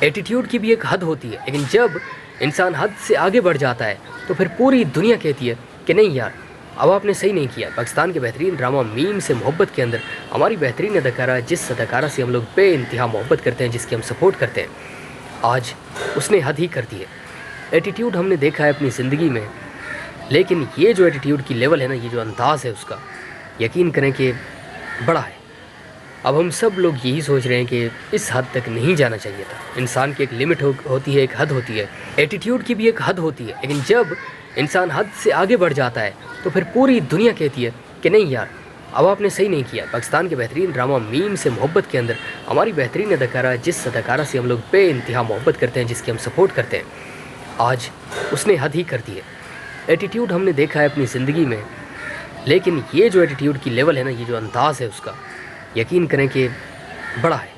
Attitude की भी एक हद होती है, लेकिन जब इंसान हद से आगे बढ़ जाता है तो फिर पूरी दुनिया कहती है कि नहीं यार, अब आपने सही नहीं किया। पाकिस्तान के बेहतरीन ड्रामा मीम से मोहब्बत के अंदर हमारी बेहतरीन अदाकारा, जिस अदाकारा से हम लोग बेइंतहा मोहब्बत करते हैं, जिसकी हम सपोर्ट करते हैं, आज उसने हद ही कर दी है। एटीट्यूड हमने देखा है अपनी ज़िंदगी में, लेकिन ये जो एटीट्यूड की लेवल है ना, ये जो अंदाज़ है उसका, यकीन करें कि बड़ा है। अब हम सब लोग यही सोच रहे हैं कि इस हद तक नहीं जाना चाहिए था। इंसान की एक लिमिट होती है, एक हद होती है। एटीट्यूड की भी एक हद होती है, लेकिन जब इंसान हद से आगे बढ़ जाता है तो फिर पूरी दुनिया कहती है कि नहीं यार, अब आपने सही नहीं किया। पाकिस्तान के बेहतरीन ड्रामा मीम से मोहब्बत के अंदर हमारी बेहतरीन अदाकारा, जिस अदाकारा से हम लोग बेइंतहा मोहब्बत करते हैं, जिसकी हम सपोर्ट करते हैं, आज उसने हद ही कर दी है। एटीट्यूड हमने देखा है अपनी ज़िंदगी में, लेकिन ये जो एटीट्यूड की लेवल है ना, ये जो अंदाज़ है उसका, यकीन करें कि बड़ा है।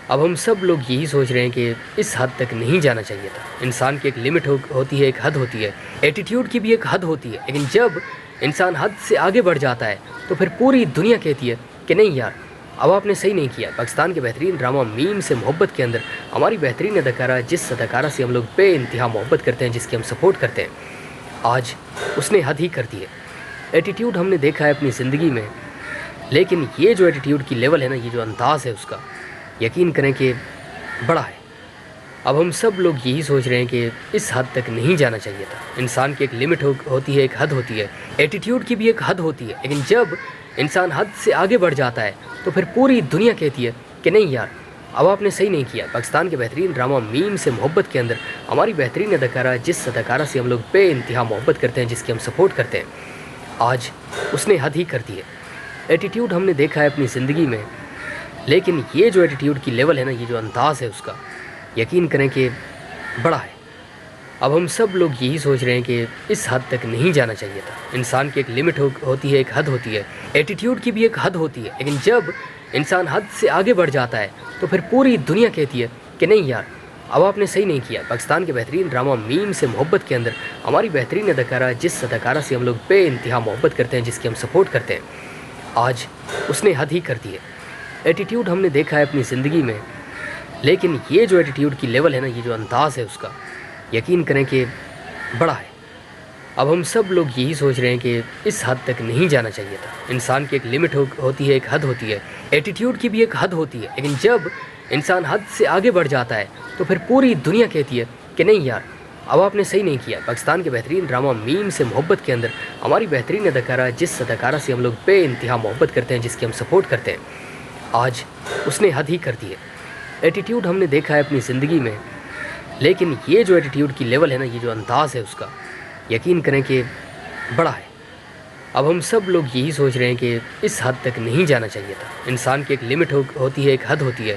अब हम सब लोग यही सोच रहे हैं कि इस हद तक नहीं जाना चाहिए था। इंसान की एक लिमिट होती है, एक हद होती है। एटीट्यूड की भी एक हद होती है, लेकिन जब इंसान हद से आगे बढ़ जाता है तो फिर पूरी दुनिया कहती है कि नहीं यार, अब आपने सही नहीं किया। पाकिस्तान के बेहतरीन ड्रामा मीम से मोहब्बत के अंदर हमारी बेहतरीन अदाकारा, जिस अदाकारा से हम लोग बेइंतहा मोहब्बत करते हैं, जिसकी हम सपोर्ट करते हैं, आज उसने हद ही कर दी है। एटीट्यूड हमने देखा है अपनी ज़िंदगी में, लेकिन ये जो एटीट्यूड की लेवल है ना, ये जो अंदाज़ है उसका, यकीन करें कि बड़ा है। अब हम सब लोग यही सोच रहे हैं कि इस हद तक नहीं जाना चाहिए था। इंसान की एक लिमिट होती है, एक हद होती है। एटीट्यूड की भी एक हद होती है, लेकिन जब इंसान हद से आगे बढ़ जाता है तो फिर पूरी दुनिया कहती है कि नहीं यार, अब आपने सही नहीं किया। पाकिस्तान के बेहतरीन ड्रामा मीम से मोहब्बत के अंदर हमारी बेहतरीन अदाकारा, जिस अदाकारा से हम लोग बेइंतहा मोहब्बत करते हैं, जिसकी हम सपोर्ट करते हैं, आज उसने हद ही कर दी है। एटीट्यूड हमने देखा है अपनी ज़िंदगी में, लेकिन ये जो एटीट्यूड की लेवल है ना, ये जो अंदाज़ है उसका, यकीन करें कि बड़ा है। अब हम सब लोग यही सोच रहे हैं कि इस हद तक नहीं जाना चाहिए था। इंसान की एक लिमिट होती है, एक हद होती है। एटीट्यूड की भी एक हद होती है, लेकिन जब इंसान हद से आगे बढ़ जाता है तो फिर पूरी दुनिया कहती है कि नहीं यार, अब आपने सही नहीं किया। पाकिस्तान के बेहतरीन ड्रामा मीम से मोहब्बत के अंदर हमारी बेहतरीन अदाकारा, जिस अदाकारा से हम लोग बेइंतहा मोहब्बत करते हैं, जिसकी हम सपोर्ट करते हैं, आज उसने हद ही कर दी है। एटीट्यूड हमने देखा है अपनी ज़िंदगी में, लेकिन ये जो एटीट्यूड की लेवल है ना, ये जो अंदाज़ है उसका, यकीन करें कि बड़ा है। अब हम सब लोग यही सोच रहे हैं कि इस हद तक नहीं जाना चाहिए था। इंसान की एक लिमिट होती है, एक हद होती है। एटीट्यूड की भी एक हद होती है, लेकिन जब इंसान हद से आगे बढ़ जाता है तो फिर पूरी दुनिया कहती है कि नहीं यार, अब आपने सही नहीं किया। पाकिस्तान के बेहतरीन ड्रामा मीम से मोहब्बत के अंदर हमारी बेहतरीन अदाकारा, जिस अदाकारा से हम लोग बेइंतहा मोहब्बत करते हैं, जिसकी हम सपोर्ट करते हैं, आज उसने हद ही कर दी है। एटीट्यूड हमने देखा है अपनी ज़िंदगी में, लेकिन ये जो एटीट्यूड की लेवल है ना, ये जो अंदाज़ है उसका, यकीन करें कि बड़ा है। अब हम सब लोग यही सोच रहे हैं कि इस हद तक नहीं जाना चाहिए था। इंसान की एक लिमिट होती है, एक हद होती है।